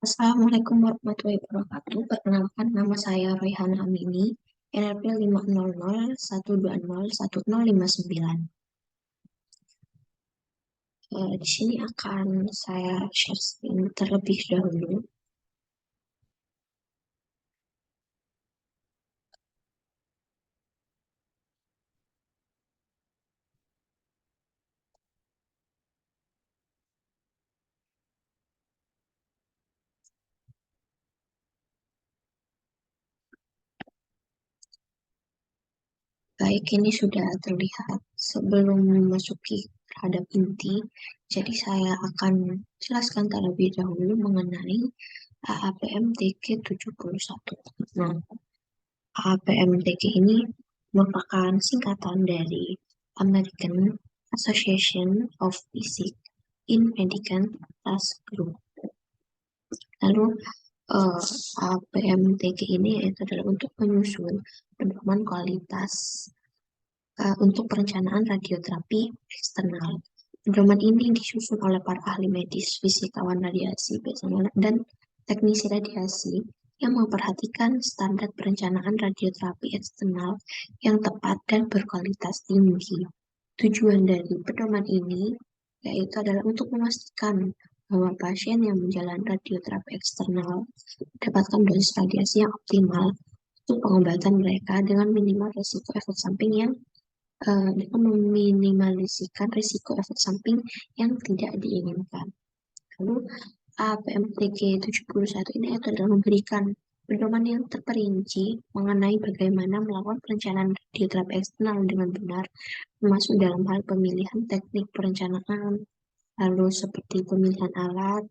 Assalamualaikum warahmatullahi wabarakatuh. Perkenalkan, nama saya Rayhana Amini, NRP 50012011059. Di sini akan saya share screen terlebih dahulu. Baik, ini sudah terlihat. Sebelum memasuki terhadap inti, jadi saya akan jelaskan terlebih dahulu mengenai AAPMTG 71. Nah, APMTG ini merupakan singkatan dari American Association of Physics in Medical Task Group. Lalu APMTG ini adalah untuk menyusun pedoman kualitas untuk perencanaan radioterapi eksternal. Pedoman ini disusun oleh para ahli medis, fisikawan radiasi, dan teknisi radiasi yang memperhatikan standar perencanaan radioterapi eksternal yang tepat dan berkualitas tinggi. Tujuan dari pedoman ini yaitu adalah untuk memastikan bahwa pasien yang menjalani radioterapi eksternal mendapatkan dosis radiasi yang optimal untuk pengobatan mereka dengan minimal risiko efek samping dengan meminimalisasikan risiko efek samping yang tidak diinginkan. Lalu APMTG 71 ini adalah memberikan pedoman yang terperinci mengenai bagaimana melakukan perencanaan radioterapi eksternal dengan benar, termasuk dalam hal pemilihan teknik perencanaan, lalu seperti pemilihan alat,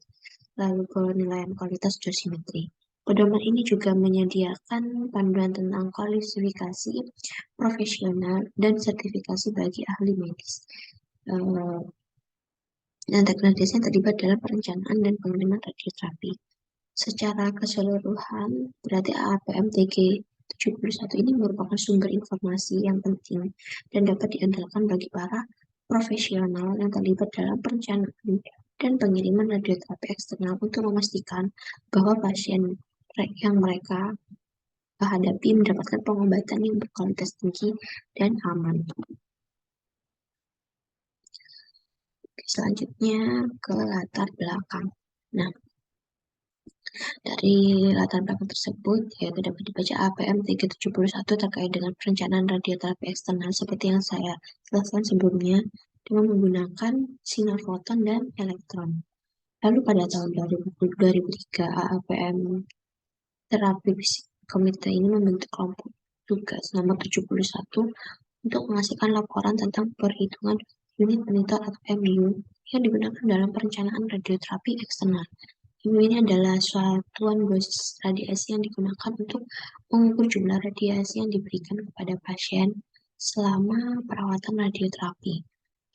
lalu penilaian kualitas dosimetri. Pedoman ini juga menyediakan panduan tentang kualifikasi profesional dan sertifikasi bagi ahli medis dan teknik yang terlibat dalam perencanaan dan penerimaan radioterapi. Secara keseluruhan, berarti APMTG 71 ini merupakan sumber informasi yang penting dan dapat diandalkan bagi para profesional yang terlibat dalam perencanaan dan pengiriman radioterapi eksternal untuk memastikan bahwa pasien yang mereka hadapi mendapatkan pengobatan yang berkualitas tinggi dan aman. Selanjutnya ke latar belakang. Nah, dari latar belakang tersebut, yaitu dapat dibaca APM 371 terkait dengan perencanaan radioterapi eksternal seperti yang saya jelaskan sebelumnya dengan menggunakan sinar foton dan elektron. Lalu pada tahun 2003, AAPM Terapi Fisik Komite ini membentuk kelompok tugas nomor 71 untuk menghasilkan laporan tentang perhitungan unit monitor atau MU yang digunakan dalam perencanaan radioterapi eksternal. MU ini adalah satuan dosis radiasi yang digunakan untuk mengukur jumlah radiasi yang diberikan kepada pasien selama perawatan radioterapi.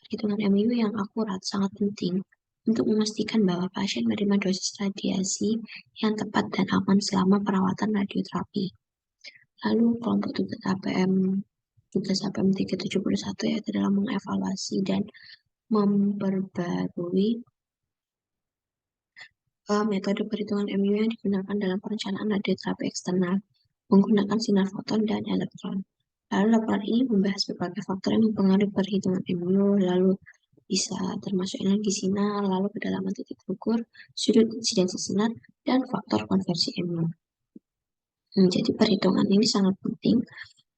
Perhitungan MU yang akurat sangat penting untuk memastikan bahwa pasien menerima dosis radiasi yang tepat dan aman selama perawatan radioterapi. Lalu kelompok tugas APM 371 yaitu dalam mengevaluasi dan memperbarui metode perhitungan MU yang digunakan dalam perencanaan radioterapi eksternal menggunakan sinar foton dan elektron. Lalu laporan ini membahas berbagai faktor yang mempengaruhi perhitungan MU, lalu bisa termasuk energi sinar, lalu kedalaman titik ukur, sudut insidensi sinar, dan faktor konversi MU. Jadi perhitungan ini sangat penting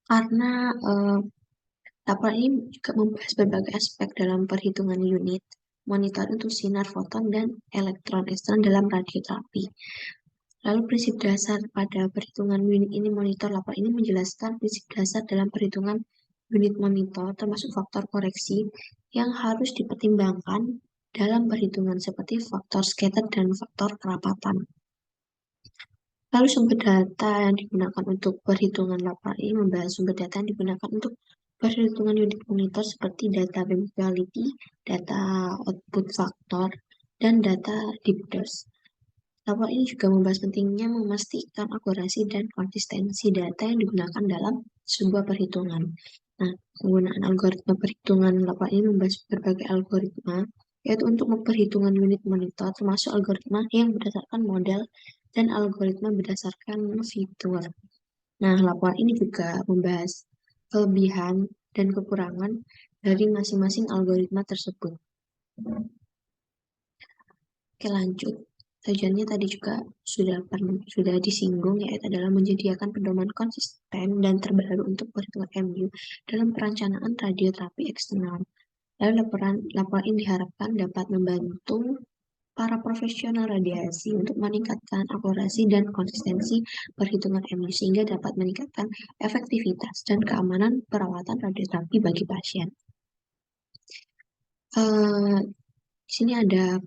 karena laporan ini juga membahas berbagai aspek dalam perhitungan unit monitor untuk sinar foton dan elektron ekstern dalam radioterapi. Lalu prinsip dasar pada perhitungan unit ini monitor laporan ini menjelaskan prinsip dasar dalam perhitungan unit monitor termasuk faktor koreksi yang harus dipertimbangkan dalam perhitungan seperti faktor scatter dan faktor kerapatan. Lalu sumber data yang digunakan untuk perhitungan laporan ini membahas sumber data yang digunakan untuk perhitungan unit monitor seperti data BIM quality, data output factor, dan data deep-dose. Laporan ini juga membahas pentingnya memastikan akurasi dan konsistensi data yang digunakan dalam sebuah perhitungan. Nah, penggunaan algoritma perhitungan laporan ini membahas berbagai algoritma yaitu untuk memperhitungkan unit monitor, termasuk algoritma yang berdasarkan model dan algoritma berdasarkan fitur. Nah, laporan ini juga membahas kelebihan dan kekurangan dari masing-masing algoritma tersebut. Oke, lanjut. Tujuannya tadi juga sudah disinggung, yaitu adalah menyediakan pedoman konsisten dan terbaru untuk perhitungan MU dalam perencanaan radioterapi eksternal. Lalu laporan ini diharapkan dapat membantu para profesional radiasi untuk meningkatkan akurasi dan konsistensi perhitungan MU sehingga dapat meningkatkan efektivitas dan keamanan perawatan radioterapi bagi pasien. Di sini ada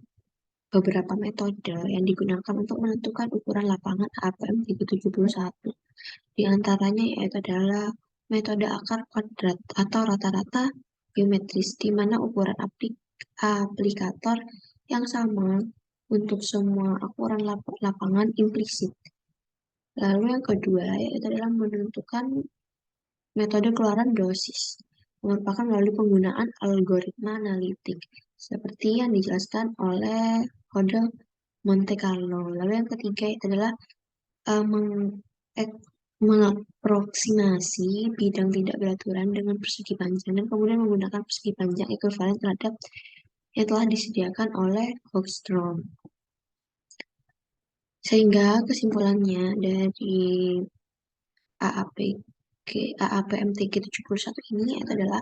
beberapa metode yang digunakan untuk menentukan ukuran lapangan APM 371. Di antaranya yaitu adalah metode akar kuadrat atau rata-rata geometris, di mana ukuran aplikator yang sama untuk semua ukuran lapangan implisit. Lalu yang kedua yaitu adalah menentukan metode keluaran dosis, merupakan melalui penggunaan algoritma analitik, seperti yang dijelaskan oleh kode Monte Carlo. Lalu yang ketiga itu adalah mengaproksimasi bidang tidak beraturan dengan persegi panjang dan kemudian menggunakan persegi panjang ekuivalen terhadap yang telah disediakan oleh Hofstrom. Sehingga kesimpulannya dari AAPMTG 71 ini adalah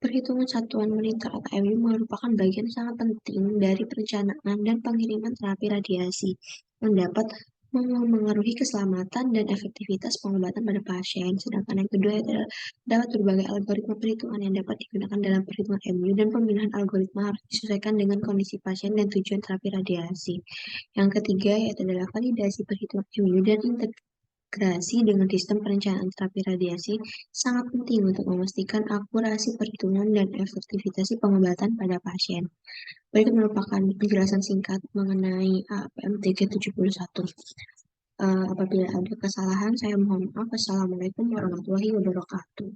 perhitungan satuan monitor atau MU merupakan bagian sangat penting dari perencanaan dan pengiriman terapi radiasi yang dapat mengaruhi keselamatan dan efektivitas pengobatan pada pasien. Sedangkan yang kedua adalah dapat berbagai algoritma perhitungan yang dapat digunakan dalam perhitungan MU dan pemilihan algoritma harus disesuaikan dengan kondisi pasien dan tujuan terapi radiasi. Yang ketiga yaitu adalah validasi perhitungan MU dan integrasi dengan sistem perencanaan terapi radiasi sangat penting untuk memastikan akurasi perhitungan dan efektivitas pengobatan pada pasien. Berikut merupakan penjelasan singkat mengenai APMTG 71. Apabila ada kesalahan, saya mohon maaf. Wassalamualaikum warahmatullahi wabarakatuh.